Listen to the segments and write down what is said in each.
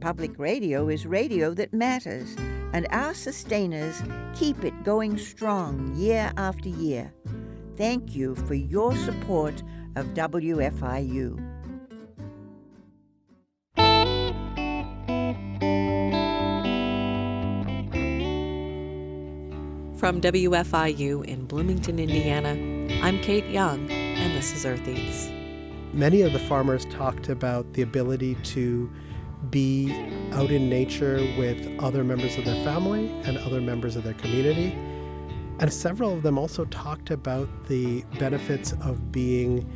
Public radio is radio that matters, and our sustainers keep it going strong year after year. Thank you for your support of WFIU. From WFIU in Bloomington, Indiana, I'm Kate Young, and this is Earth Eats. Many of the farmers talked about the ability to be out in nature with other members of their family and other members of their community. And several of them also talked about the benefits of being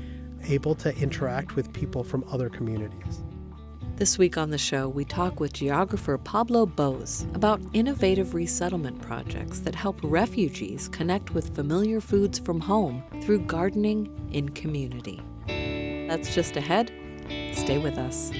able to interact with people from other communities. This week on the show, we talk with geographer Pablo Bose about innovative resettlement projects that help refugees connect with familiar foods from home through gardening in community. That's just ahead. Stay with us.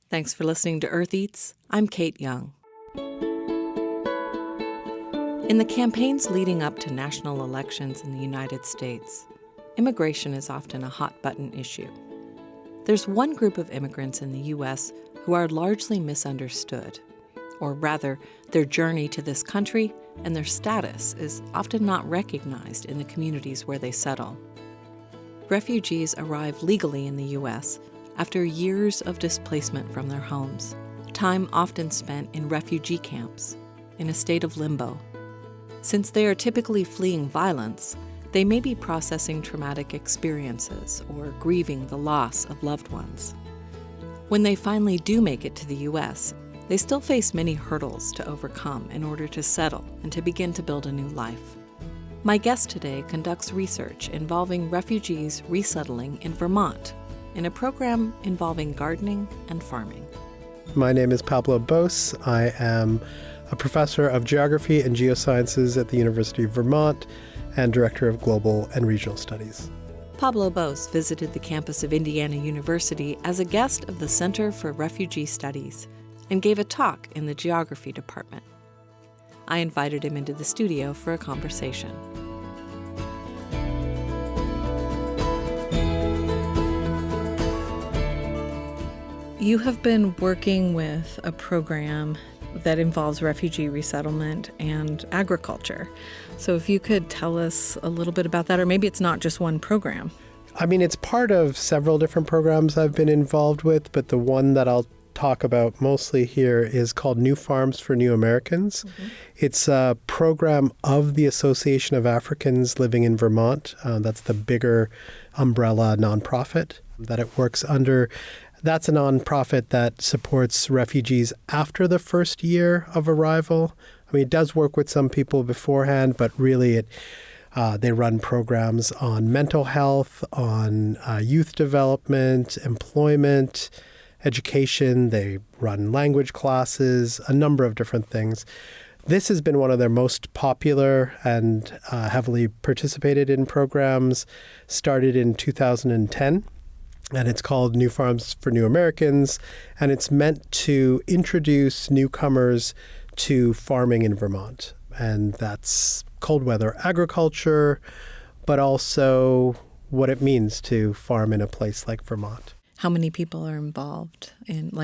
Thanks for listening to Earth Eats. I'm Kate Young. In the campaigns leading up to national elections in the United States, immigration is often a hot-button issue. There's one group of immigrants in the U.S. who are largely misunderstood, or rather, their journey to this country and their status is often not recognized in the communities where they settle. Refugees arrive legally in the U.S. after years of displacement from their homes, time often spent in refugee camps, in a state of limbo. Since they are typically fleeing violence, they may be processing traumatic experiences or grieving the loss of loved ones. When they finally do make it to the U.S., they still face many hurdles to overcome in order to settle and to begin to build a new life. My guest today conducts research involving refugees resettling in Vermont, in a program involving gardening and farming. My name is Pablo Bose. I am a professor of geography and geosciences at the University of Vermont and director of global and regional studies. Pablo Bose visited the campus of Indiana University as a guest of the Center for Refugee Studies and gave a talk in the geography department. I invited him into the studio for a conversation. You have been working with a program that involves refugee resettlement and agriculture. So if you could tell us a little bit about that, or maybe it's not just one program. I mean, it's part of several different programs I've been involved with, but the one that I'll talk about mostly here is called New Farms for New Americans. Mm-hmm. It's a program of the Association of Africans Living in Vermont. That's the bigger umbrella nonprofit that it works under. That's a nonprofit that supports refugees after the first year of arrival. I mean, it does work with some people beforehand, but really they run programs on mental health, on youth development, employment, education. They run language classes, a number of different things. This has been one of their most popular and heavily participated in programs, started in 2010. And it's called New Farms for New Americans, and it's meant to introduce newcomers to farming in Vermont. And that's cold weather agriculture, but also what it means to farm in a place like Vermont. How many people are involved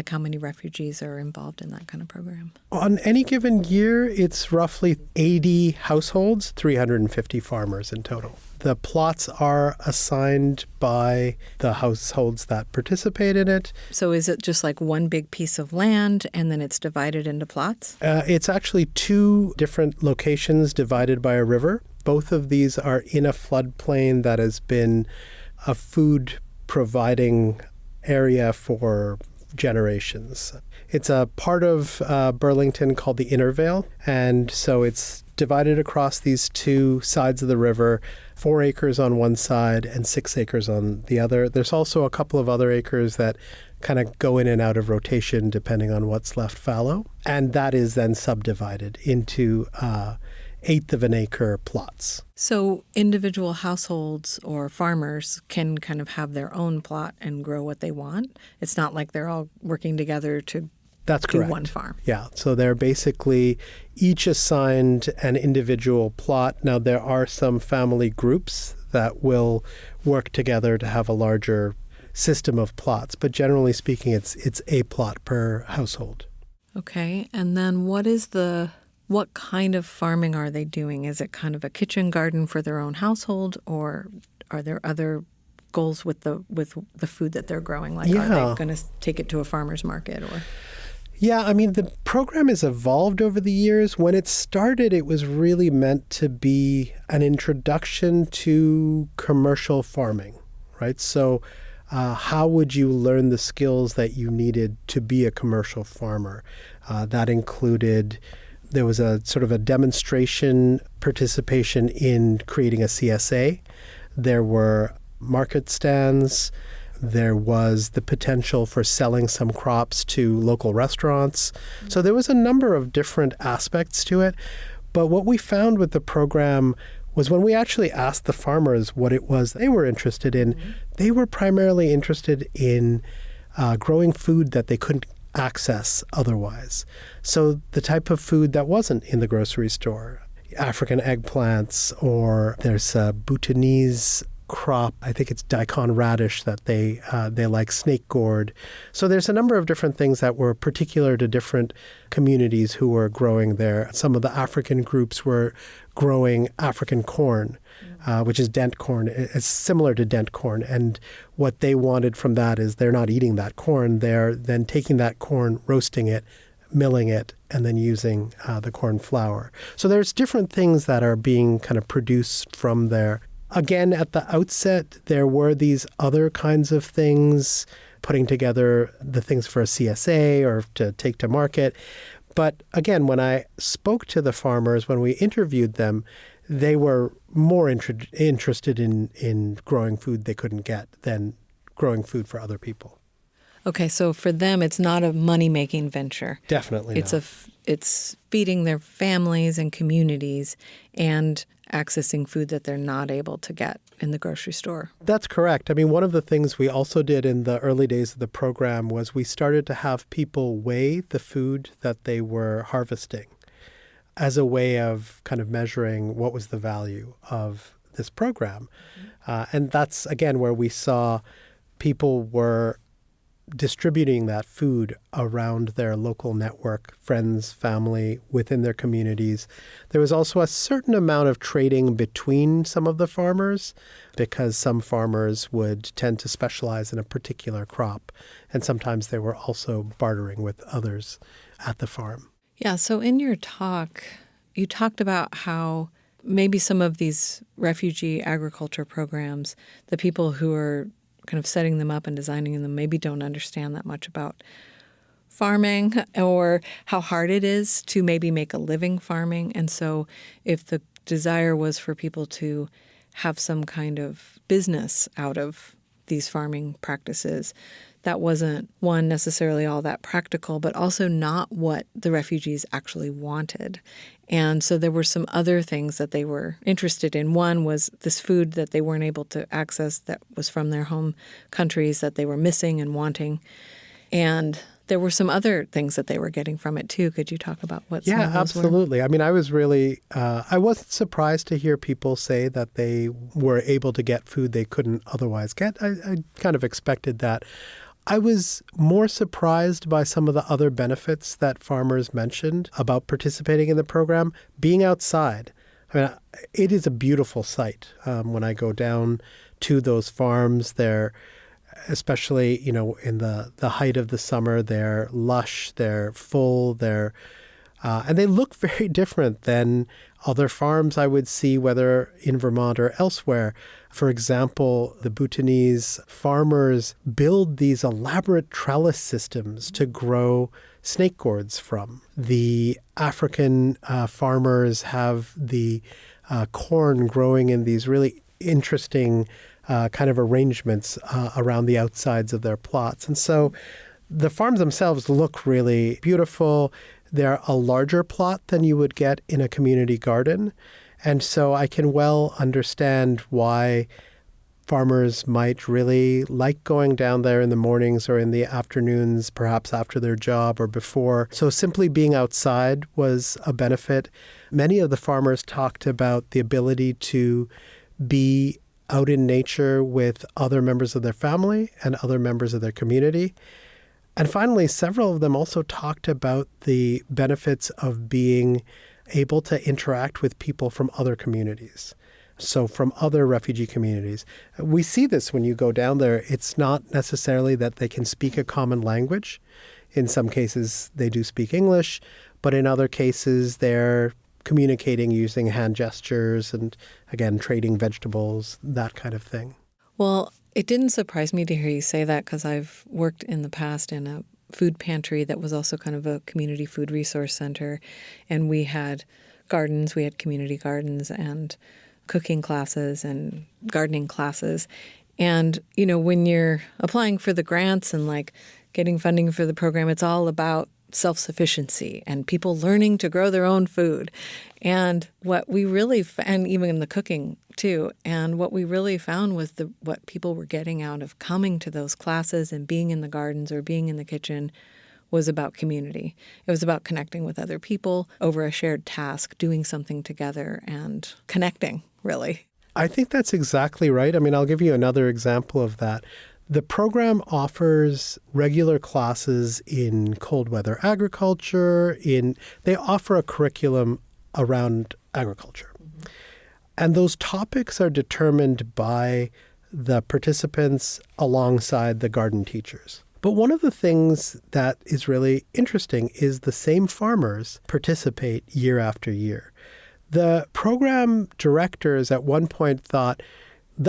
how many refugees are involved in that kind of program? On any given year, it's roughly 80 households, 350 farmers in total. The plots are assigned by the households that participate in it. So is it just like one big piece of land and then it's divided into plots? It's actually two different locations divided by a river. Both of these are in a floodplain that has been a food providing area for generations. It's a part of Burlington called the Inner Vale, and so it's divided across these two sides of the river, 4 acres on one side and 6 acres on the other. There's also a couple of other acres that kind of go in and out of rotation depending on what's left fallow, and that is then subdivided into 1/8 of an acre plots. So individual households or farmers can kind of have their own plot and grow what they want. It's not like they're all working together to That's to correct. one farm. Yeah. So they're basically each assigned an individual plot. Now, there are some family groups that will work together to have a larger system of plots. But generally speaking, it's a plot per household. Okay. And then what kind of farming are they doing? Is it kind of a kitchen garden for their own household, or are there other goals with the food that they're growing? Like, are they going to take it to a farmer's market or? Yeah, I mean, the program has evolved over the years. When it started, it was really meant to be an introduction to commercial farming, right? So how would you learn the skills that you needed to be a commercial farmer? That included, there was a sort of a demonstration participation in creating a CSA. There were market stands. There was the potential for selling some crops to local restaurants. So there was a number of different aspects to it. But what we found with the program was when we actually asked the farmers what it was they were interested in, they were primarily interested in growing food that they couldn't access otherwise. So the type of food that wasn't in the grocery store, African eggplants, or there's a Bhutanese crop, I think it's daikon radish that they like, snake gourd. So there's a number of different things that were particular to different communities who were growing there. Some of the African groups were growing African corn, which is dent corn. It's similar to dent corn. And what they wanted from that is they're not eating that corn. They're then taking that corn, roasting it, milling it, and then using the corn flour. So there's different things that are being kind of produced from there. Again, at the outset, there were these other kinds of things, putting together the things for a CSA or to take to market. But again, when I spoke to the farmers, when we interviewed them, they were more interested in growing food they couldn't get than growing food for other people. Okay, so for them, it's not a money-making venture. Definitely not. It's feeding their families and communities and accessing food that they're not able to get in the grocery store. That's correct. I mean, one of the things we also did in the early days of the program was we started to have people weigh the food that they were harvesting as a way of kind of measuring what was the value of this program. And that's, again, where we saw people were distributing that food around their local network, friends, family, within their communities. There was also a certain amount of trading between some of the farmers because some farmers would tend to specialize in a particular crop. And sometimes they were also bartering with others at the farm. Yeah, so in your talk, you talked about how maybe some of these refugee agriculture programs, the people who are kind of setting them up and designing them maybe don't understand that much about farming or how hard it is to maybe make a living farming. And so if the desire was for people to have some kind of business out of these farming practices, that wasn't, one, necessarily all that practical, but also not what the refugees actually wanted. And so there were some other things that they were interested in. One was this food that they weren't able to access that was from their home countries that they were missing and wanting. And there were some other things that they were getting from it too. Could you talk about what some of those absolutely. were? I mean, I was really, I wasn't surprised to hear people say that they were able to get food they couldn't otherwise get. I kind of expected that. I was more surprised by some of the other benefits that farmers mentioned about participating in the program. Being outside. I mean, it is a beautiful sight. When I go down to those farms, they're, especially, you know, in the height of the summer, they're lush, they're full, and they look very different than other farms I would see, whether in Vermont or elsewhere. For example, the Bhutanese farmers build these elaborate trellis systems to grow snake gourds from. The African farmers have the corn growing in these really interesting kind of arrangements around the outsides of their plots. And so the farms themselves look really beautiful. They're a larger plot than you would get in a community garden. And so I can well understand why farmers might really like going down there in the mornings or in the afternoons, perhaps after their job or before. So simply being outside was a benefit. Many of the farmers talked about the ability to be out in nature with other members of their family and other members of their community. And finally, several of them also talked about the benefits of being able to interact with people from other communities. So from other refugee communities. We see this when you go down there. It's not necessarily that they can speak a common language. In some cases, they do speak English, but in other cases, they're communicating using hand gestures and, again, trading vegetables, that kind of thing. Well, it didn't surprise me to hear you say that because I've worked in the past in a food pantry that was also kind of a community food resource center. And we had gardens, we had community gardens and cooking classes and gardening classes. And, you know, when you're applying for the grants and like getting funding for the program, it's all about self-sufficiency and people learning to grow their own food. And what we really, and even in the cooking too, and what we really found was what people were getting out of coming to those classes and being in the gardens or being in the kitchen was about community. It was about connecting with other people over a shared task, doing something together and connecting, really. I think that's exactly right. I mean, I'll give you another example of that. The program offers regular classes in cold weather agriculture. They offer a curriculum around agriculture. Mm-hmm. And those topics are determined by the participants alongside the garden teachers. But one of the things that is really interesting is the same farmers participate year after year. The program directors at one point thought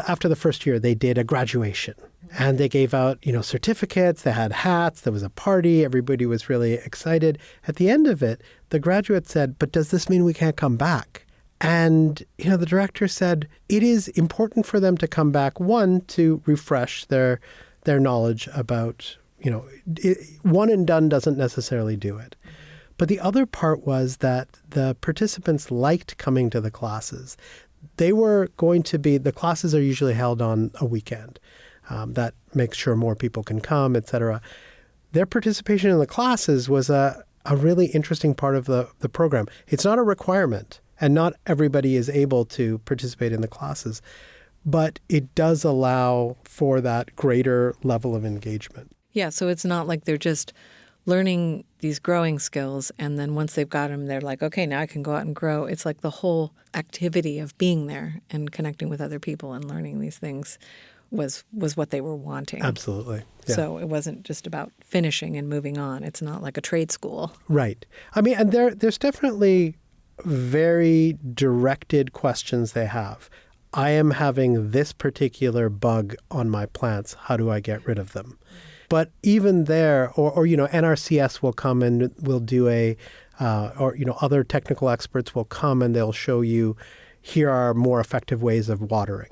after the first year, they did a graduation and they gave out, certificates, they had hats, there was a party, everybody was really excited. At the end of it, the graduate said, "But does this mean we can't come back?" And, the director said it is important for them to come back, one, to refresh their knowledge about, one and done doesn't necessarily do it. But the other part was that the participants liked coming to the classes. The classes are usually held on a weekend. That makes sure more people can come, et cetera. Their participation in the classes was a really interesting part of the program. It's not a requirement, and not everybody is able to participate in the classes, but it does allow for that greater level of engagement. Yeah, so it's not like they're just learning these growing skills, and then once they've got them, they're like, okay, now I can go out and grow. It's like the whole activity of being there and connecting with other people and learning these things was what they were wanting. Absolutely. Yeah. So it wasn't just about finishing and moving on. It's not like a trade school. Right. I mean, and there's definitely very directed questions they have. I am having this particular bug on my plants. How do I get rid of them? But even there, or NRCS will come and will do other technical experts will come and they'll show you, here are more effective ways of watering.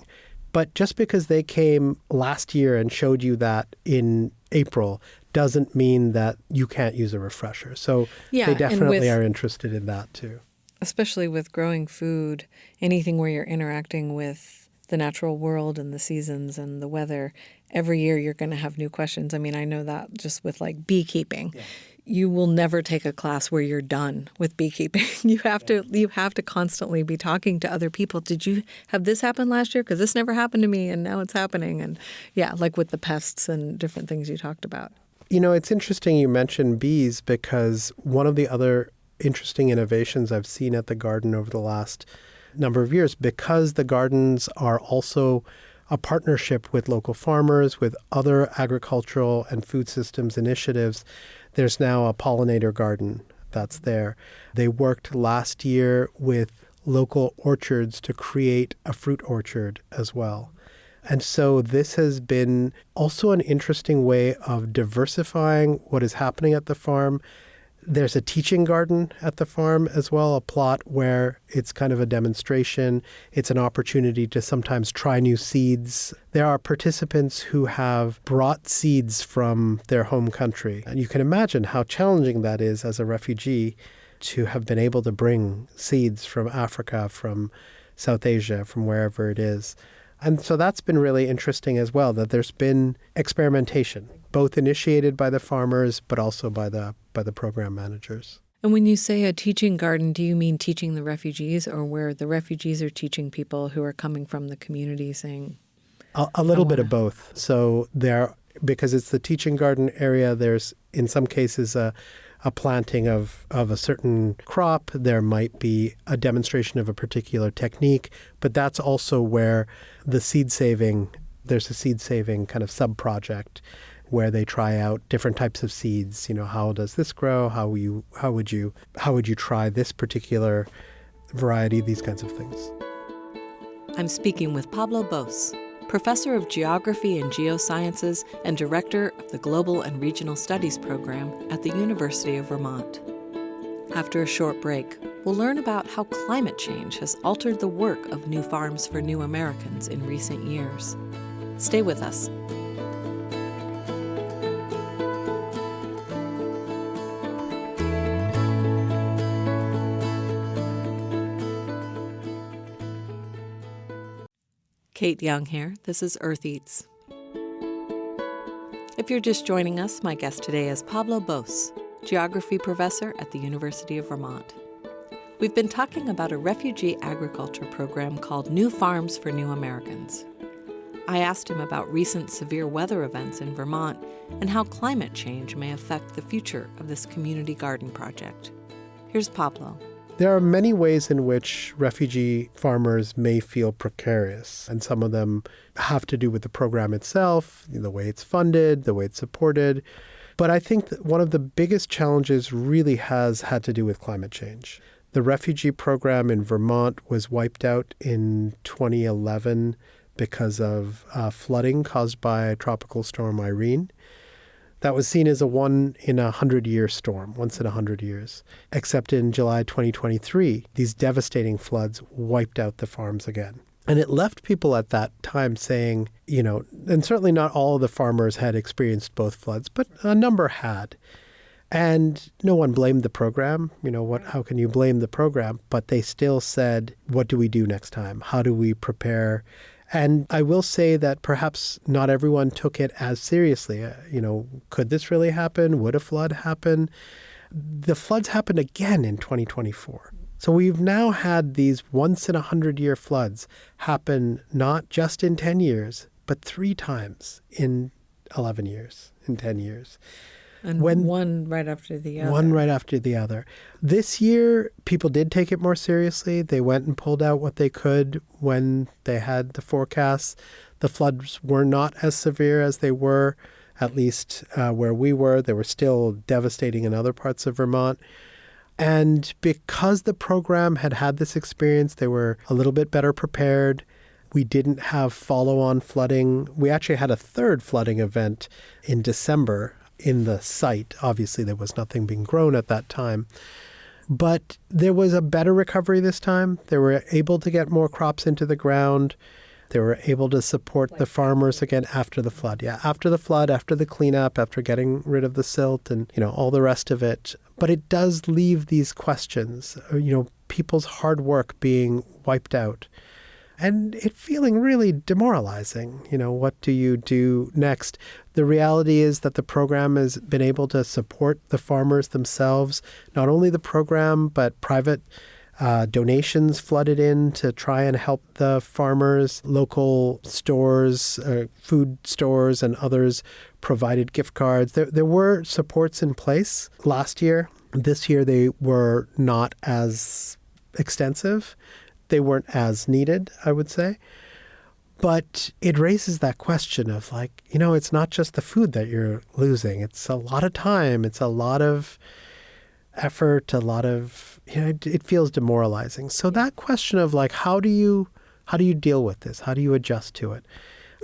But just because they came last year and showed you that in April doesn't mean that you can't use a refresher. So they definitely are interested in that too. Especially with growing food, anything where you're interacting with the natural world and the seasons and the weather, every year you're going to have new questions. I mean, I know that just with like beekeeping. Yeah. You will never take a class where you're done with beekeeping. You have to constantly be talking to other people. Did you have this happen last year? Because this never happened to me and now it's happening. And yeah, like with the pests and different things you talked about. It's interesting you mentioned bees because one of the other interesting innovations I've seen at the garden over the last number of years, because the gardens are also a partnership with local farmers, with other agricultural and food systems initiatives. There's now a pollinator garden that's there. They worked last year with local orchards to create a fruit orchard as well. And so this has been also an interesting way of diversifying what is happening at the farm. There's a teaching garden at the farm as well, a plot where it's kind of a demonstration. It's an opportunity to sometimes try new seeds. There are participants who have brought seeds from their home country. And you can imagine how challenging that is as a refugee to have been able to bring seeds from Africa, from South Asia, from wherever it is. And so that's been really interesting as well, that there's been experimentation, both initiated by the farmers, but also by the program managers. And when you say a teaching garden, do you mean teaching the refugees, or where the refugees are teaching people who are coming from the community saying? A little bit of both. So because it's the teaching garden area, there's in some cases a planting of a certain crop. There might be a demonstration of a particular technique, but that's also where there's a seed saving kind of sub-project where they try out different types of seeds. How does this grow? How would you try this particular variety? These kinds of things. I'm speaking with Pablo Bose, Professor of Geography and Geosciences and Director of the Global and Regional Studies Program at the University of Vermont. After a short break, we'll learn about how climate change has altered the work of New Farms for New Americans in recent years. Stay with us. Kate Young here. This is Earth Eats. If you're just joining us, my guest today is Pablo Bose, geography professor at the University of Vermont. We've been talking about a refugee agriculture program called New Farms for New Americans. I asked him about recent severe weather events in Vermont and how climate change may affect the future of this community garden project. Here's Pablo. There are many ways in which refugee farmers may feel precarious, and some of them have to do with the program itself, the way it's funded, the way it's supported. But I think that one of the biggest challenges really has had to do with climate change. The refugee program in Vermont was wiped out in 2011 because of flooding caused by Tropical Storm Irene. That was seen as a 1-in-100-year storm, once in 100 years. Except in July 2023, these devastating floods wiped out the farms again. And it left people at that time saying, and certainly not all of the farmers had experienced both floods, but a number had. And no one blamed the program. How can you blame the program? But they still said, what do we do next time? How do we prepare? And I will say that perhaps not everyone took it as seriously. Could this really happen? Would a flood happen? The floods happened again in 2024. So we've now had these once-in-100-year floods happen not just in 10 years, but 3 times in 11 years, in 10 years. And one right after the other. One right after the other. This year, people did take it more seriously. They went and pulled out what they could when they had the forecasts. The floods were not as severe as they were, at least where we were. They were still devastating in other parts of Vermont. And because the program had this experience, they were a little bit better prepared. We didn't have follow-on flooding. We actually had a third flooding event in December in the site. Obviously, there was nothing being grown at that time. But there was a better recovery this time. They were able to get more crops into the ground. They were able to support the farmers again after the flood. Yeah, after the flood, after the cleanup, after getting rid of the silt and, all the rest of it. But it does leave these questions, people's hard work being wiped out. And it feeling really demoralizing. What do you do next? The reality is that the program has been able to support the farmers themselves, not only the program, but private donations flooded in to try and help the farmers. Local stores, food stores and others provided gift cards. There were supports in place last year. This year they were not as extensive. They weren't as needed, I would say. But it raises that question of it's not just the food that you're losing. It's a lot of time. It's a lot of effort, a lot of, it feels demoralizing. So that question of how do you deal with this? How do you adjust to it?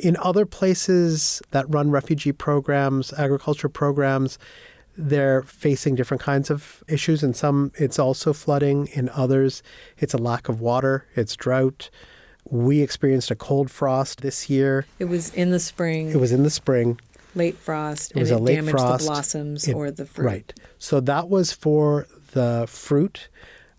In other places that run refugee programs, agriculture programs, they're facing different kinds of issues. In some, it's also flooding. In others, it's a lack of water. It's drought. We experienced a cold frost this year. It was in the spring. Late frost. It was a late damaged frost. The blossoms or the fruit. Right. So that was for the fruit.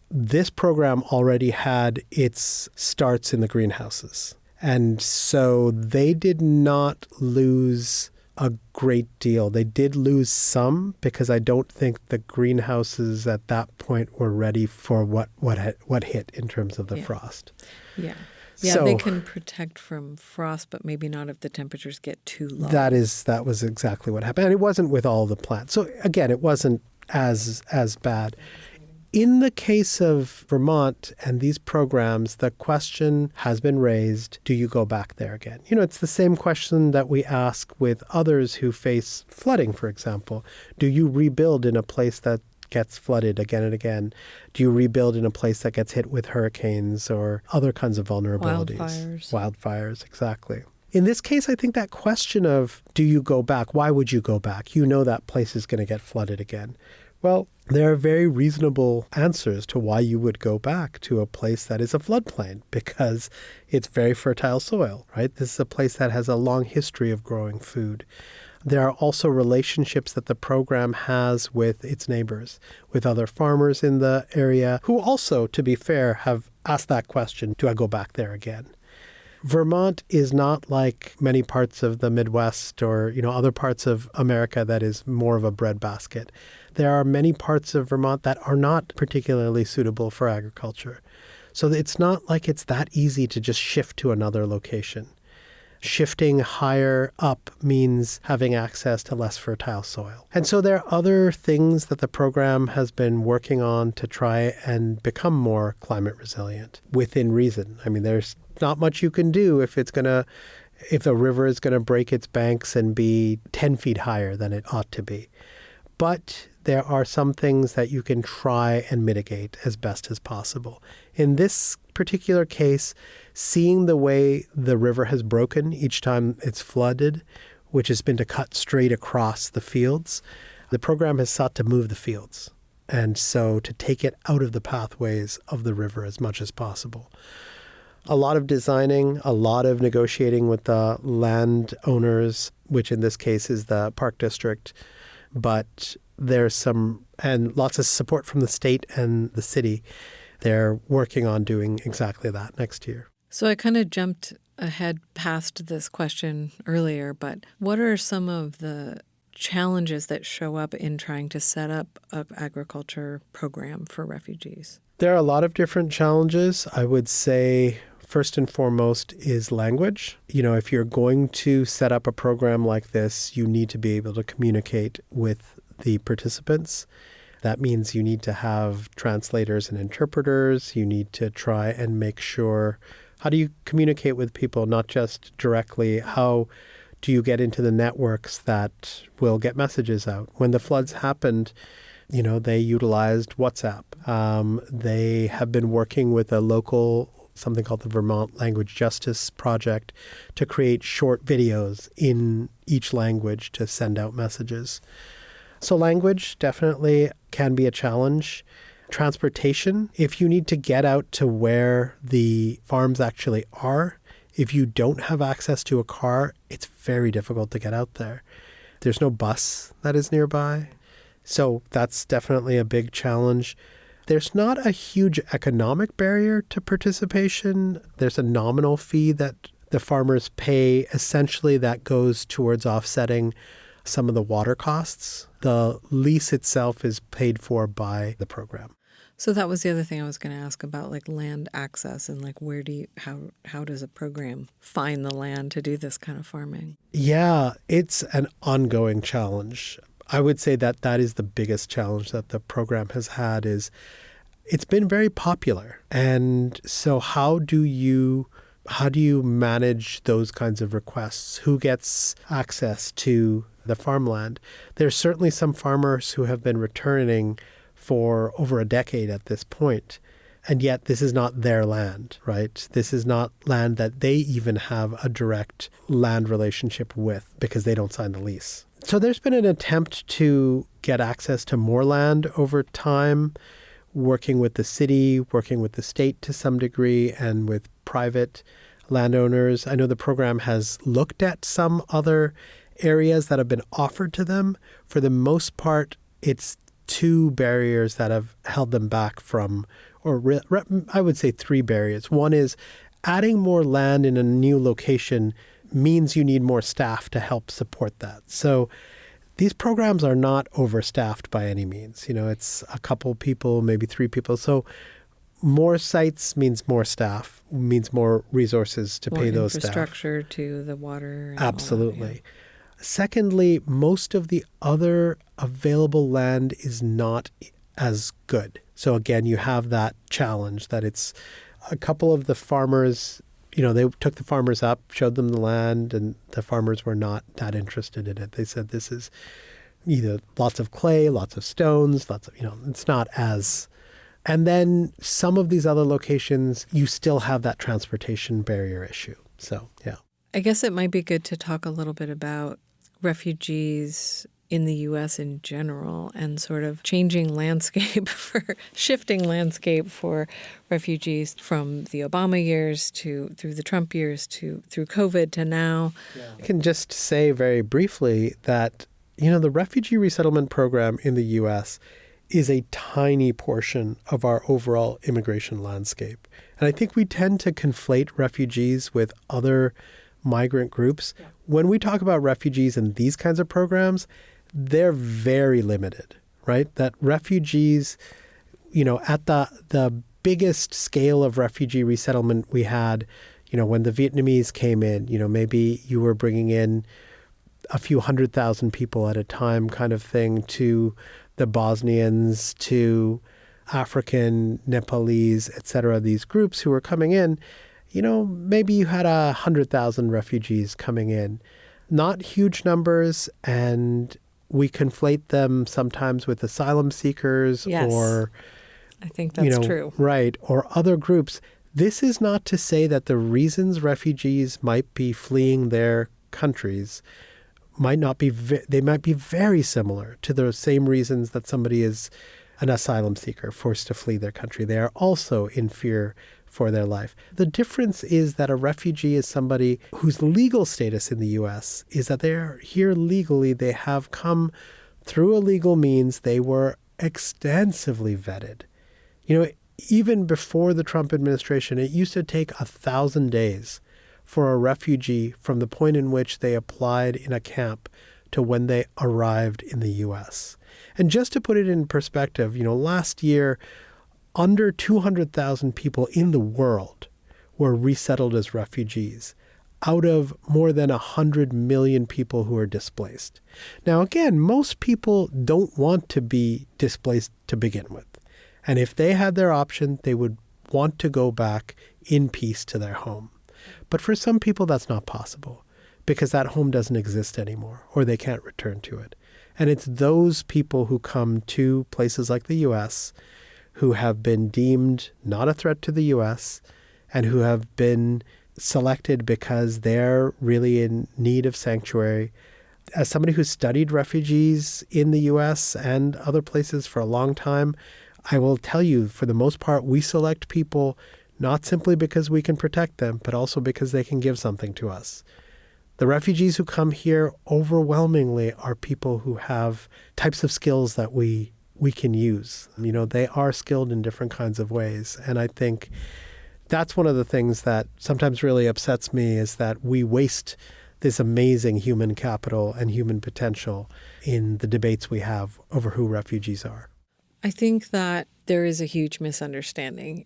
This program already had its starts in the greenhouses. And so they did not lose a great deal. They did lose some because I don't think the greenhouses at that point were ready for what hit in terms of the frost. Yeah. Yeah, So, they can protect from frost, but maybe not if the temperatures get too low. That was exactly what happened. And it wasn't with all the plants. So again, it wasn't as bad. In the case of Vermont and these programs, the question has been raised, do you go back there again? It's the same question that we ask with others who face flooding, for example. Do you rebuild in a place that gets flooded again and again? Do you rebuild in a place that gets hit with hurricanes or other kinds of vulnerabilities? Wildfires, exactly. In this case, I think that question of, do you go back? Why would you go back? That place is going to get flooded again. Well, there are very reasonable answers to why you would go back to a place that is a floodplain, because it's very fertile soil, right? This is a place that has a long history of growing food. There are also relationships that the program has with its neighbors, with other farmers in the area, who also, to be fair, have asked that question, do I go back there again? Vermont is not like many parts of the Midwest or, other parts of America that is more of a breadbasket. There are many parts of Vermont that are not particularly suitable for agriculture. So it's not like it's that easy to just shift to another location. Shifting higher up means having access to less fertile soil. And so there are other things that the program has been working on to try and become more climate resilient within reason. I mean, there's not much you can do if the river is going to break its banks and be 10 feet higher than it ought to be. But there are some things that you can try and mitigate as best as possible. In this particular case, seeing the way the river has broken each time it's flooded, which has been to cut straight across the fields, the program has sought to move the fields. And so to take it out of the pathways of the river as much as possible. A lot of designing, a lot of negotiating with the landowners, which in this case is the Park District. But there's and lots of support from the state and the city. They're working on doing exactly that next year. So I kind of jumped ahead past this question earlier, but what are some of the challenges that show up in trying to set up an agriculture program for refugees? There are a lot of different challenges. I would say first and foremost is language. If you're going to set up a program like this, you need to be able to communicate with the participants. That means you need to have translators and interpreters. You need to try and make sure, how do you communicate with people, not just directly? How do you get into the networks that will get messages out? When the floods happened, they utilized WhatsApp. They have been working with a local, something called the Vermont Language Justice Project, to create short videos in each language to send out messages. So language definitely can be a challenge. Transportation, if you need to get out to where the farms actually are, if you don't have access to a car, it's very difficult to get out there. There's no bus that is nearby. So that's definitely a big challenge. There's not a huge economic barrier to participation. There's a nominal fee that the farmers pay. Essentially, that goes towards offsetting some of the water costs. The lease itself is paid for by the program. So that was the other thing I was going to ask about, like land access and like how does a program find the land to do this kind of farming? Yeah, it's an ongoing challenge. I would say that is the biggest challenge that the program has had. Is it's been very popular. And so how do you manage those kinds of requests? Who gets access to the farmland? There's certainly some farmers who have been returning for over a decade at this point. And yet this is not their land, right? This is not land that they even have a direct land relationship with because they don't sign the lease. So there's been an attempt to get access to more land over time, working with the city, working with the state to some degree, and with private landowners. I know the program has looked at some other areas that have been offered to them. For the most part, it's two barriers that have held them back from, or I would say three barriers. One is adding more land in a new location means you need more staff to help support that. So these programs are not overstaffed by any means. It's a couple people, maybe 3 people. So more sites means more staff, means more resources to pay those staff. More infrastructure to the water. And Absolutely. all that, yeah. Secondly, most of the other available land is not as good. So again, you have that challenge that it's a couple of the farmers, they took the farmers up, showed them the land, and the farmers were not that interested in it. They said this is either lots of clay, lots of stones, lots of, it's not as... And then some of these other locations, you still have that transportation barrier issue. So, yeah. I guess it might be good to talk a little bit about refugees in the U.S. in general and sort of shifting landscape for refugees from the Obama years through the Trump years through COVID to now. Yeah. I can just say very briefly that, the refugee resettlement program in the U.S. is a tiny portion of our overall immigration landscape. And I think we tend to conflate refugees with other migrant groups. Yeah. When we talk about refugees in these kinds of programs, they're very limited, right? That refugees, at the biggest scale of refugee resettlement we had, when the Vietnamese came in, maybe you were bringing in a few 100,000 people at a time kind of thing, to the Bosnians, to African, Nepalese, et cetera, these groups who were coming in. Maybe you had 100,000 refugees coming in. Not huge numbers, and we conflate them sometimes with asylum seekers. Yes, or, I think that's true. Right, or other groups. This is not to say that the reasons refugees might be fleeing their countries might not be, they might be very similar to the same reasons that somebody is an asylum seeker forced to flee their country. They are also in fear for their life. The difference is that a refugee is somebody whose legal status in the U.S. is that they're here legally. They have come through a legal means. They were extensively vetted. Even before the Trump administration, it used to take 1,000 days for a refugee from the point in which they applied in a camp to when they arrived in the U.S. And just to put it in perspective, last year, under 200,000 people in the world were resettled as refugees out of more than 100 million people who are displaced. Now, again, most people don't want to be displaced to begin with. And if they had their option, they would want to go back in peace to their home. But for some people, that's not possible because that home doesn't exist anymore or they can't return to it. And it's those people who come to places like the U.S. who have been deemed not a threat to the U.S. and who have been selected because they're really in need of sanctuary. As somebody who's studied refugees in the U.S. and other places for a long time, I will tell you, for the most part, we select people not simply because we can protect them, but also because they can give something to us. The refugees who come here overwhelmingly are people who have types of skills that we can use. They are skilled in different kinds of ways. And I think that's one of the things that sometimes really upsets me is that we waste this amazing human capital and human potential in the debates we have over who refugees are. I think that there is a huge misunderstanding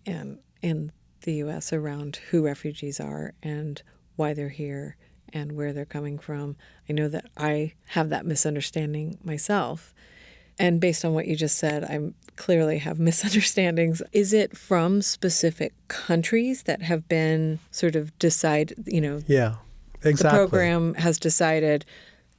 in the U.S. around who refugees are and why they're here and where they're coming from. I know that I have that misunderstanding myself. And based on what you just said, I clearly have misunderstandings. Is it from specific countries that have been sort of Yeah, exactly. The program has decided,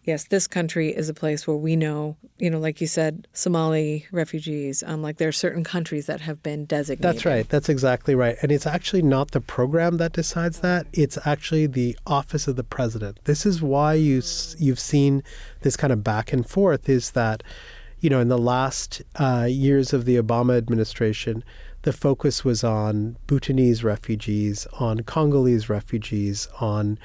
yes, this country is a place where we know, like you said, Somali refugees, there are certain countries that have been designated. That's right. That's exactly right. And it's actually not the program that decides that. It's actually the office of the president. This is why you've seen this kind of back and forth is that, in the last years of the Obama administration, the focus was on Bhutanese refugees, on Congolese refugees, on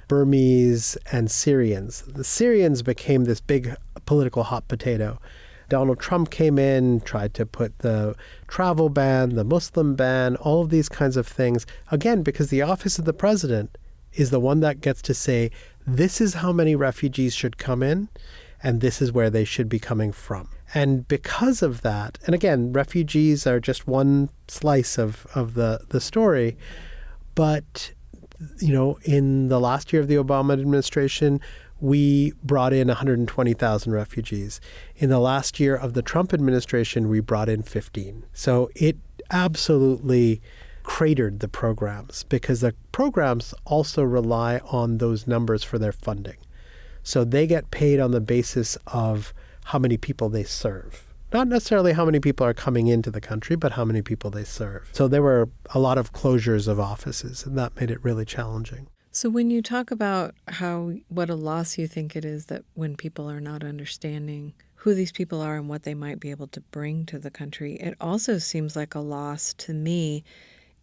Burmese and Syrians. The Syrians became this big political hot potato. Donald Trump came in, tried to put the travel ban, the Muslim ban, all of these kinds of things. Again, because the office of the president is the one that gets to say, this is how many refugees should come in, and this is where they should be coming from. And because of that, and again, refugees are just one slice of the story, but, in the last year of the Obama administration, we brought in 120,000 refugees. In the last year of the Trump administration, we brought in 15. So it absolutely cratered the programs because the programs also rely on those numbers for their funding. So they get paid on the basis of how many people they serve. Not necessarily how many people are coming into the country, but how many people they serve. So there were a lot of closures of offices, and that made it really challenging. So when you talk about what a loss you think it is that when people are not understanding who these people are and what they might be able to bring to the country, it also seems like a loss to me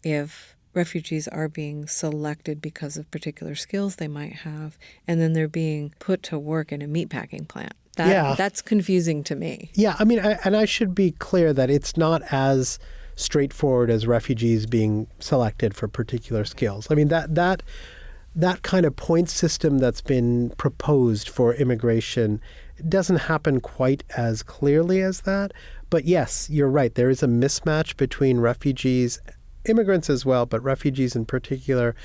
if refugees are being selected because of particular skills they might have, and then they're being put to work in a meatpacking plant. That's confusing to me. Yeah, and I should be clear that it's not as straightforward as refugees being selected for particular skills. That kind of point system that's been proposed for immigration doesn't happen quite as clearly as that. But yes, you're right. There is a mismatch between refugees, immigrants as well, but refugees in particular,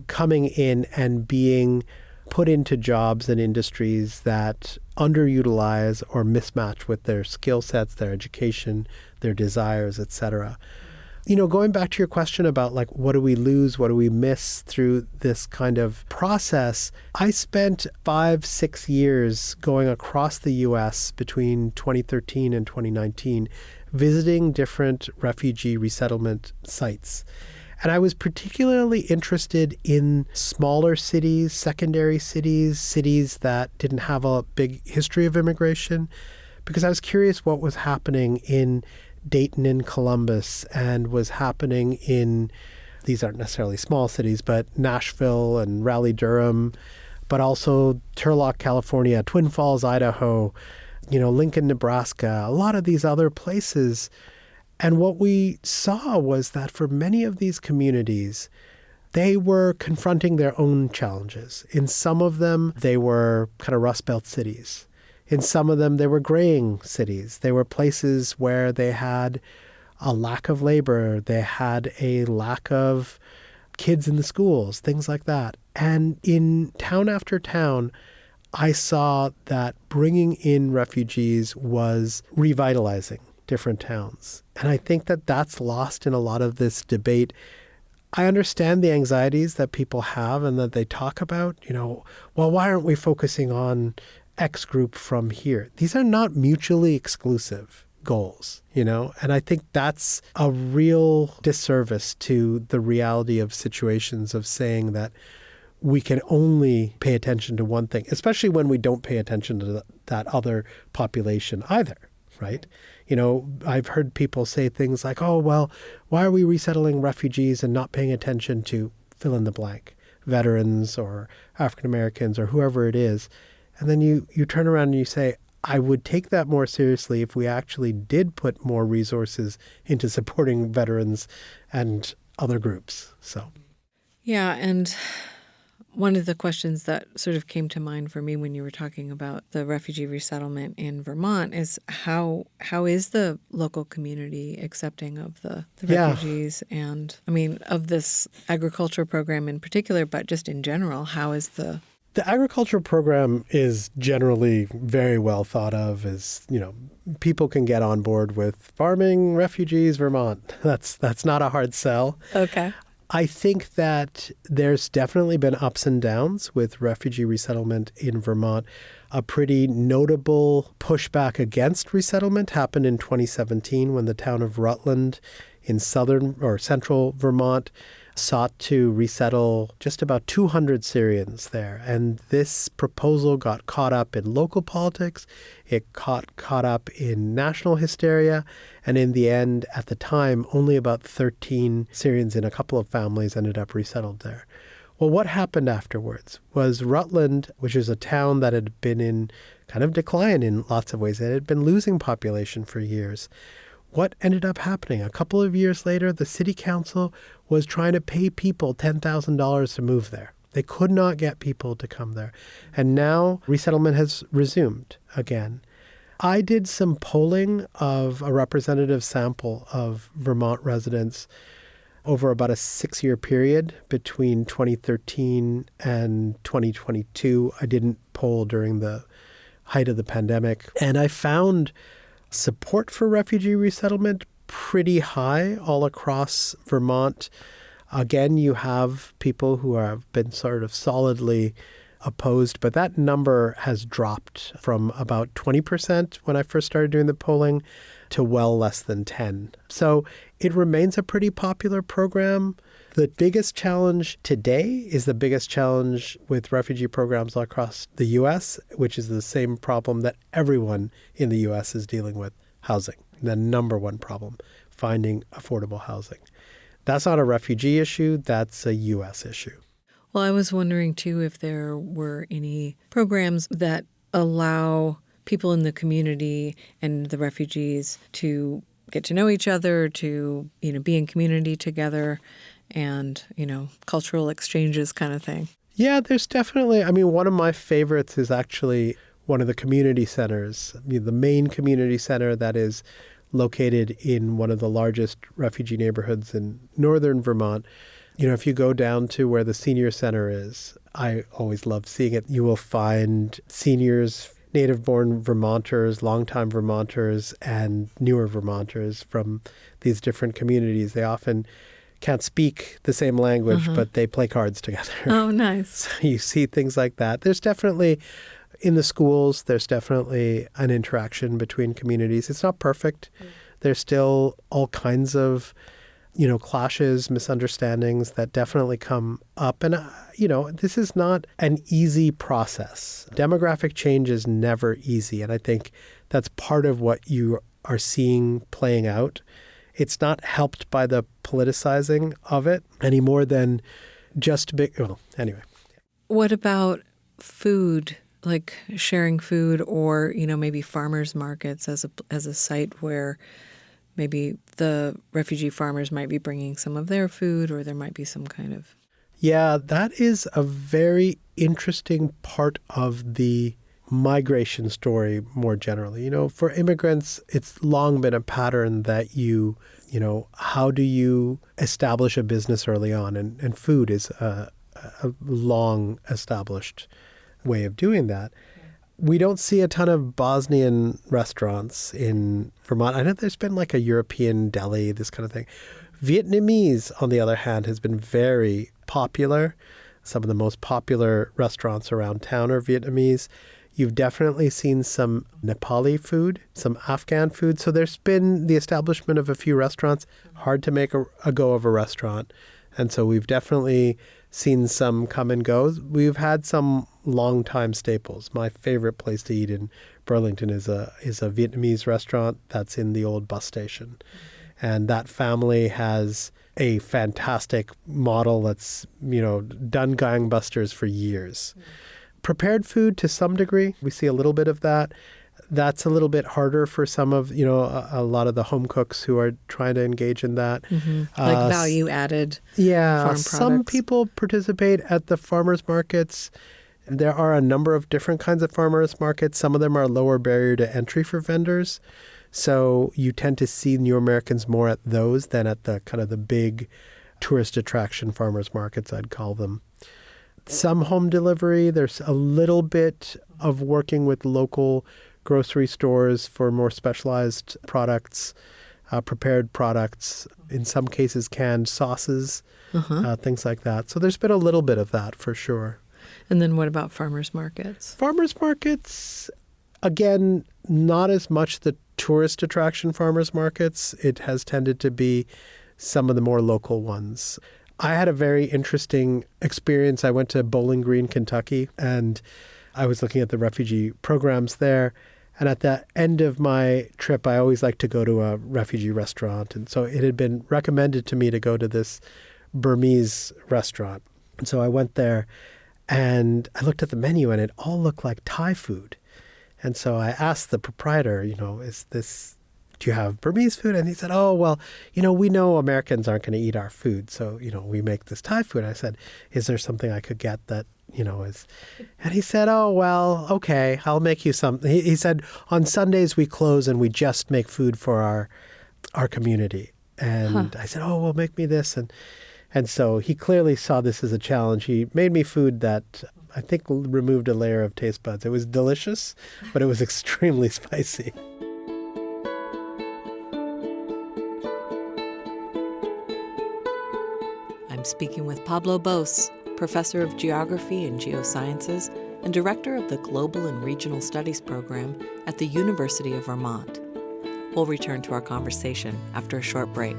coming in and being put into jobs and industries that underutilize or mismatch with their skill sets, their education, their desires, etc. Going back to your question about what do we lose, what do we miss through this kind of process, I spent 5-6 years going across the U.S. between 2013 and 2019, visiting different refugee resettlement sites. And I was particularly interested in smaller cities, secondary cities, cities that didn't have a big history of immigration, because I was curious what was happening in Dayton and Columbus and was happening in, these aren't necessarily small cities, but Nashville and Raleigh-Durham, but also Turlock, California, Twin Falls, Idaho, Lincoln, Nebraska, a lot of these other places. And what we saw was that for many of these communities, they were confronting their own challenges. In some of them, they were kind of Rust Belt cities. In some of them, they were graying cities. They were places where they had a lack of labor. They had a lack of kids in the schools, things like that. And in town after town, I saw that bringing in refugees was revitalizing different towns. And I think that that's lost in a lot of this debate. I understand the anxieties that people have and that they talk about, why aren't we focusing on X group from here? These are not mutually exclusive goals, and I think that's a real disservice to the reality of situations of saying that we can only pay attention to one thing, especially when we don't pay attention to that other population either, right? I've heard people say things like, oh, well, why are we resettling refugees and not paying attention to fill in the blank, veterans or African Americans or whoever it is? And then you turn around and you say, I would take that more seriously if we actually did put more resources into supporting veterans and other groups. So, yeah, and one of the questions that sort of came to mind for me when you were talking about the refugee resettlement in Vermont is how is the local community accepting of the refugees and, of this agriculture program in particular, but just in general, how is the agriculture program is generally very well thought of as, people can get on board with farming refugees, Vermont. That's not a hard sell. Okay. I think that there's definitely been ups and downs with refugee resettlement in Vermont. A pretty notable pushback against resettlement happened in 2017 when the town of Rutland in southern or central Vermont sought to resettle just about 200 Syrians there. And this proposal got caught up in local politics. It got caught up in national hysteria. And in the end, at the time, only about 13 Syrians in a couple of families ended up resettled there. Well, what happened afterwards was Rutland, which is a town that had been in kind of decline in lots of ways. It had been losing population for years. What ended up happening? A couple of years later, the city council was trying to pay people $10,000 to move there. They could not get people to come there. And now resettlement has resumed again. I did some polling of a representative sample of Vermont residents over about a 6-year period between 2013 and 2022. I didn't poll during the height of the pandemic. And I found support for refugee resettlement pretty high all across Vermont. Again, you have people who have been sort of solidly opposed, but that number has dropped from about 20% when I first started doing the polling to well less than 10. So it remains a pretty popular program. The biggest challenge today is the biggest challenge with refugee programs all across the U.S., which is the same problem that everyone in the U.S. is dealing with, housing. The number one problem, finding affordable housing. That's not a refugee issue, that's a U.S. issue. Well, I was wondering, too, if there were any programs that allow people in the community and the refugees to get to know each other, to, be in community together and, cultural exchanges kind of thing. Yeah, there's definitely, one of my favorites is actually one of the community centers, the main community center that is located in one of the largest refugee neighborhoods in northern Vermont. If you go down to where the senior center is, I always love seeing it. You will find seniors, native-born Vermonters, longtime Vermonters, and newer Vermonters from these different communities. They often can't speak the same language, but they play cards together. Oh, nice. So you see things like that. There's definitely, in the schools, there's definitely an interaction between communities. It's not perfect. There's still all kinds of clashes, misunderstandings that definitely come up. And, this is not an easy process. Demographic change is never easy. And I think that's part of what you are seeing playing out. It's not helped by the politicizing of it any more than just anyway. What about food, like sharing food or, maybe farmers markets as a site where maybe the refugee farmers might be bringing some of their food, or there might be some kind of... Yeah, that is a very interesting part of the migration story more generally. For immigrants, it's long been a pattern that how do you establish a business early on? And food is a long established way of doing that. We don't see a ton of Bosnian restaurants in Vermont. I know there's been like a European deli, this kind of thing. Vietnamese, on the other hand, has been very popular. Some of the most popular restaurants around town are Vietnamese. You've definitely seen some Nepali food, some Afghan food. So there's been the establishment of a few restaurants. Hard to make a go of a restaurant. And so we've definitely seen some come and go. We've had some long-time staples. My favorite place to eat in Burlington is a Vietnamese restaurant that's in the old bus station. And that family has a fantastic model that's, done gangbusters for years. Prepared food to some degree, we see a little bit of that. That's a little bit harder for some of, a lot of the home cooks who are trying to engage in that. Like value added farm products. Some people participate at the farmers markets. There are a number of different kinds of farmers markets. Some of them are lower barrier to entry for vendors. So you tend to see New Americans more at those than at the kind of the big tourist attraction farmers markets, I'd call them. Some home delivery. There's a little bit of working with local grocery stores for more specialized products, prepared products, in some cases canned sauces, things like that. So there's been a little bit of that for sure. And then what about farmers markets? Farmers markets, again, not as much the tourist attraction farmers markets. It has tended to be some of the more local ones. I had a very interesting experience. I went to Bowling Green, Kentucky, and I was looking at the refugee programs there. And at the end of my trip, I always like to go to a refugee restaurant. And so it had been recommended to me to go to this Burmese restaurant. And so I went there and I looked at the menu and it all looked like Thai food. And so I asked the proprietor, do you have Burmese food? And he said, oh, well, we know Americans aren't going to eat our food. So, we make this Thai food. I said, is there something I could get that, is... And he said, oh, well, okay, I'll make you something. He said, on Sundays we close and we just make food for our community. And I said, oh, well, make me this. And so he clearly saw this as a challenge. He made me food that I think removed a layer of taste buds. It was delicious, but it was extremely spicy. I'm speaking with Pablo Bose, professor of geography and geosciences and director of the Global and Regional Studies program at the University of Vermont. We'll return to our conversation after a short break.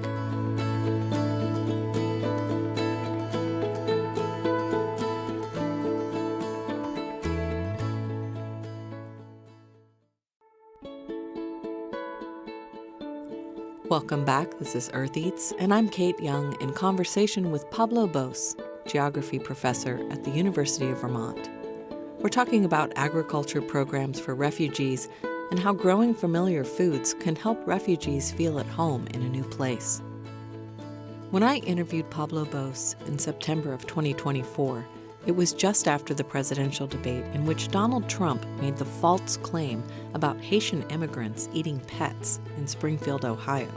Welcome back. This is Earth Eats, and I'm Kate Young in conversation with Pablo Bose, geography professor at the University of Vermont. We're talking about agriculture programs for refugees and how growing familiar foods can help refugees feel at home in a new place. When I interviewed Pablo Bose in September of 2024, it was just after the presidential debate in which Donald Trump made the false claim about Haitian immigrants eating pets in Springfield, Ohio.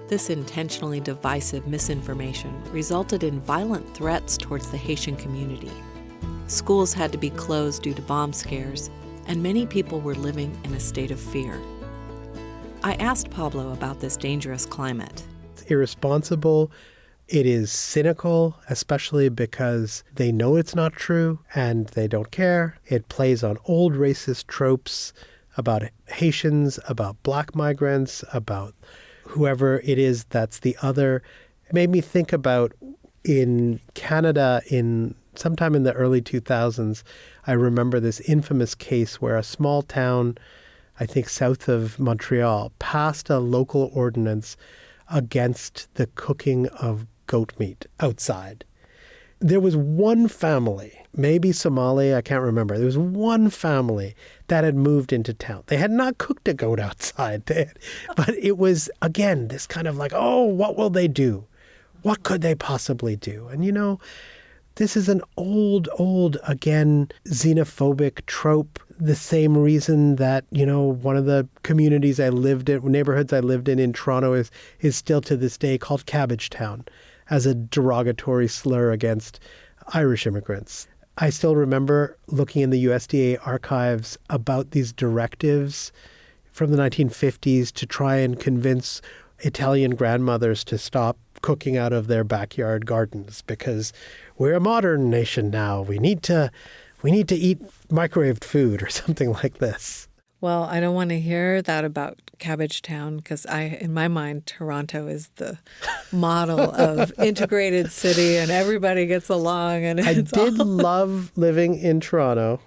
This intentionally divisive misinformation resulted in violent threats towards the Haitian community. Schools had to be closed due to bomb scares, and many people were living in a state of fear. I asked Pablo about this dangerous climate. It's irresponsible. It is cynical, especially because they know it's not true and they don't care. It plays on old racist tropes about Haitians, about Black migrants, about whoever it is that's the other. It made me think about in Canada sometime in the early 2000s, I remember this infamous case where a small town, I think south of Montreal, passed a local ordinance against the cooking of goat meat outside. There was one family, maybe Somali, I can't remember. There was one family that had moved into town. They had not cooked a goat outside, but it was, again, this kind of like, oh, what will they do? What could they possibly do? And this is an old, again, xenophobic trope. The same reason that, one of the communities neighborhoods I lived in Toronto is still to this day called Cabbage Town, as a derogatory slur against Irish immigrants. I still remember looking in the USDA archives about these directives from the 1950s to try and convince Italian grandmothers to stop cooking out of their backyard gardens because we're a modern nation now. We need to eat microwaved food or something like this. Well, I don't want to hear that about Cabbage Town because in my mind, Toronto is the model of integrated city and everybody gets along. And I did love living in Toronto.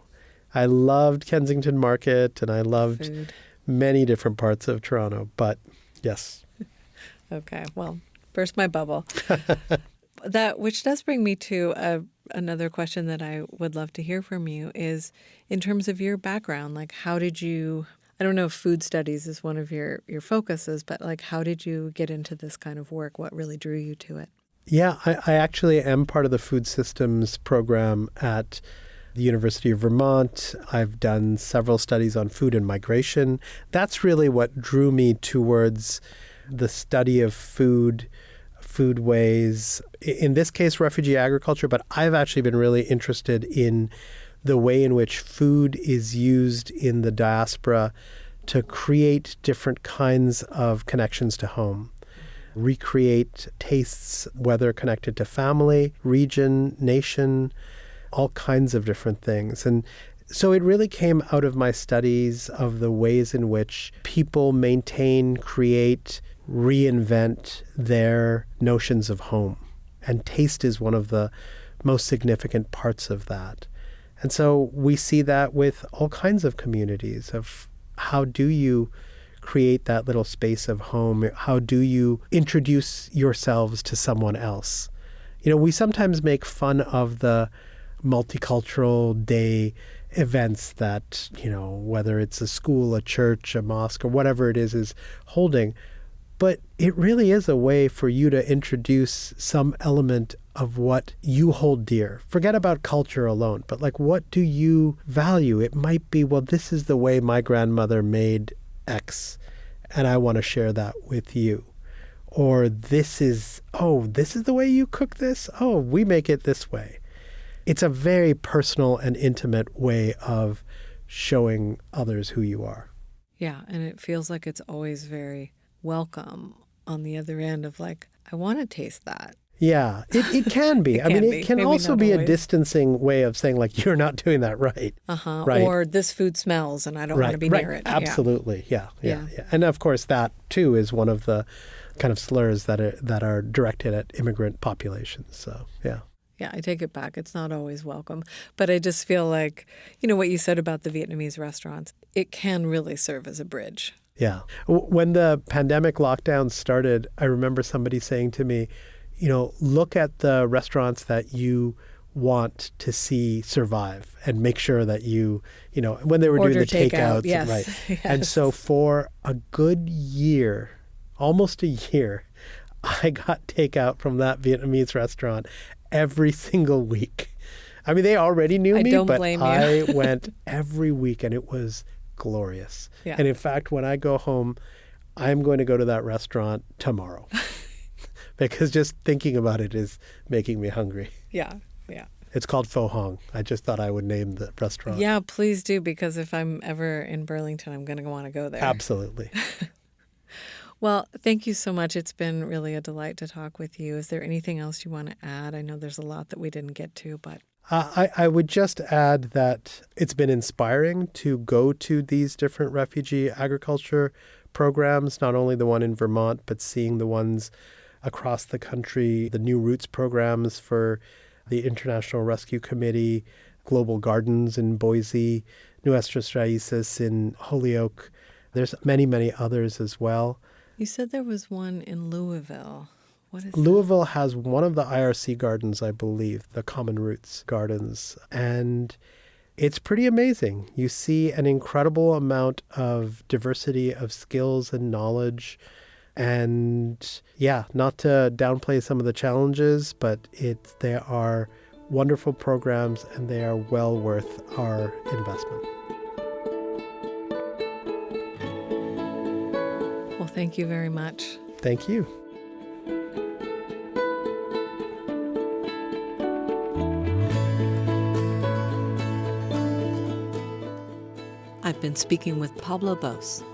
I loved Kensington Market and I loved food. Many different parts of Toronto. But yes. Okay, well, burst my bubble. Which does bring me to another question that I would love to hear from you is in terms of your background, like how did you, I don't know if food studies is one of your focuses, but like how did you get into this kind of work? What really drew you to it? Yeah, I actually am part of the food systems program at the University of Vermont. I've done several studies on food and migration. That's really what drew me towards the study of foodways, in this case, refugee agriculture, but I've actually been really interested in the way in which food is used in the diaspora to create different kinds of connections to home, recreate tastes, whether connected to family, region, nation, all kinds of different things. And so it really came out of my studies of the ways in which people maintain, create, reinvent their notions of home. And taste is one of the most significant parts of that. And so we see that with all kinds of communities of how do you create that little space of home? How do you introduce yourselves to someone else? We sometimes make fun of the multicultural day events that, whether it's a school, a church, a mosque, or whatever it is holding. But it really is a way for you to introduce some element of what you hold dear. Forget about culture alone, but like, what do you value? It might be, well, this is the way my grandmother made X, and I want to share that with you. Or this is the way you cook this? Oh, we make it this way. It's a very personal and intimate way of showing others who you are. Yeah, and it feels like it's always very welcome on the other end of like, I want to taste that. Yeah, it can be. It can Maybe also not be always. a distancing way of saying, like, you're not doing that right. Right. Or this food smells and I don't want to be near it. Absolutely. Yeah. And of course, that too is one of the kind of slurs that are directed at immigrant populations. So, yeah. Yeah, I take it back. It's not always welcome. But I just feel like, what you said about the Vietnamese restaurants, it can really serve as a bridge. Yeah. When the pandemic lockdown started, I remember somebody saying to me, look at the restaurants that you want to see survive and make sure that you, when they were Order doing the takeouts. yes. Right. Yes. And so for a good year, almost a year, I got takeout from that Vietnamese restaurant every single week. They already knew me, don't but blame you. I went every week and it was glorious. Yeah. And in fact, when I go home, I'm going to go to that restaurant tomorrow because just thinking about it is making me hungry. Yeah. It's called Pho Hong. I just thought I would name the restaurant. Yeah, please do, because if I'm ever in Burlington, I'm going to want to go there. Absolutely. Well, thank you so much. It's been really a delight to talk with you. Is there anything else you want to add? I know there's a lot that we didn't get to, but... I would just add that it's been inspiring to go to these different refugee agriculture programs, not only the one in Vermont, but seeing the ones across the country, the New Roots programs for the International Rescue Committee, Global Gardens in Boise, Nuestras Raíces in Holyoke. There's many, many others as well. You said there was one in Louisville. What is Louisville has one of the IRC gardens, I believe, the Common Roots Gardens. And it's pretty amazing. You see an incredible amount of diversity of skills and knowledge. And yeah, not to downplay some of the challenges, but they are wonderful programs and they are well worth our investment. Well, thank you very much. Thank you. I've been speaking with Pablo Bose.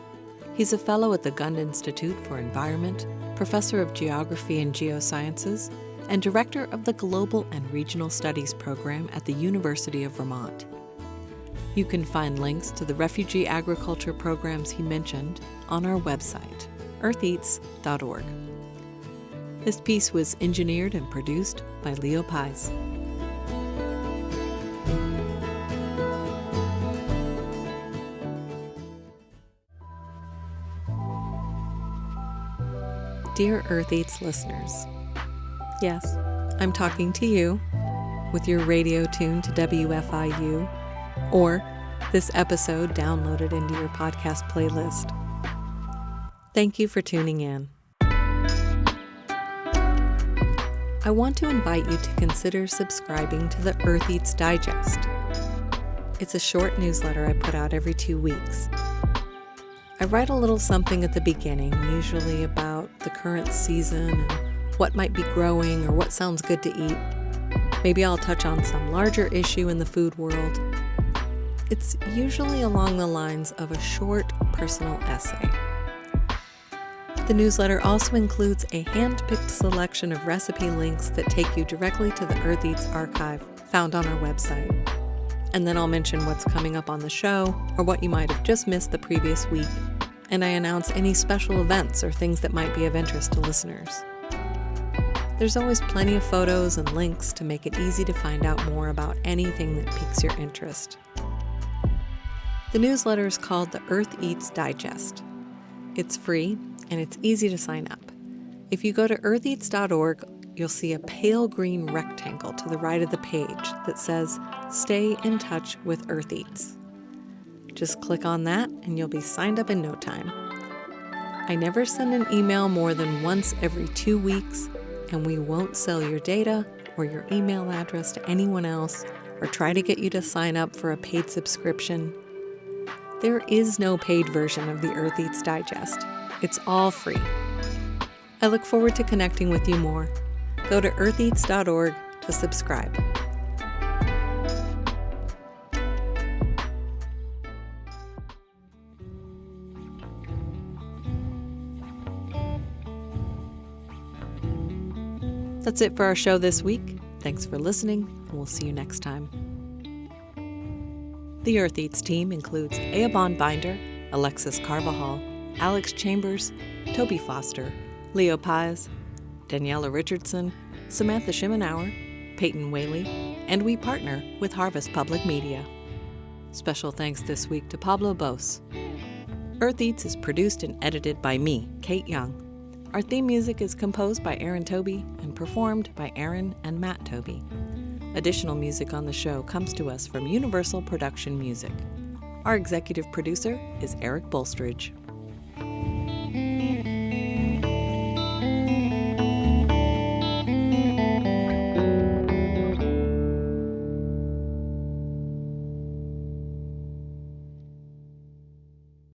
He's a fellow at the Gund Institute for Environment, professor of geography and geosciences, and director of the Global and Regional Studies program at the University of Vermont. You can find links to the refugee agriculture programs he mentioned on our website, eartheats.org. This piece was engineered and produced by Leo Pies. Dear Earth Eats listeners, yes, I'm talking to you with your radio tuned to WFIU or this episode downloaded into your podcast playlist. Thank you for tuning in. I want to invite you to consider subscribing to the Earth Eats Digest. It's a short newsletter I put out every 2 weeks. I write a little something at the beginning, usually about the current season and what might be growing or what sounds good to eat. Maybe I'll touch on some larger issue in the food world. It's usually along the lines of a short personal essay. The newsletter also includes a hand-picked selection of recipe links that take you directly to the Earth Eats archive found on our website. And then I'll mention what's coming up on the show or what you might have just missed the previous week. And I announce any special events or things that might be of interest to listeners. There's always plenty of photos and links to make it easy to find out more about anything that piques your interest. The newsletter is called the Earth Eats Digest. It's free and it's easy to sign up. If you go to eartheats.org, you'll see a pale green rectangle to the right of the page that says, Stay in touch with Earth Eats. Just click on that and you'll be signed up in no time. I never send an email more than once every 2 weeks, and we won't sell your data or your email address to anyone else or try to get you to sign up for a paid subscription. There is no paid version of the Earth Eats Digest. It's all free. I look forward to connecting with you more. Go to eartheats.org to subscribe. That's it for our show this week. Thanks for listening, and we'll see you next time. The Earth Eats team includes Eobon Binder, Alexis Carvajal, Alex Chambers, Toby Foster, Leo Paz, Daniela Richardson, Samantha Schimenauer, Peyton Whaley, and we partner with Harvest Public Media. Special thanks this week to Pablo Bose. Earth Eats is produced and edited by me, Kate Young. Our theme music is composed by Aaron Toby and performed by Aaron and Matt Toby. Additional music on the show comes to us from Universal Production Music. Our executive producer is Eric Bolstridge.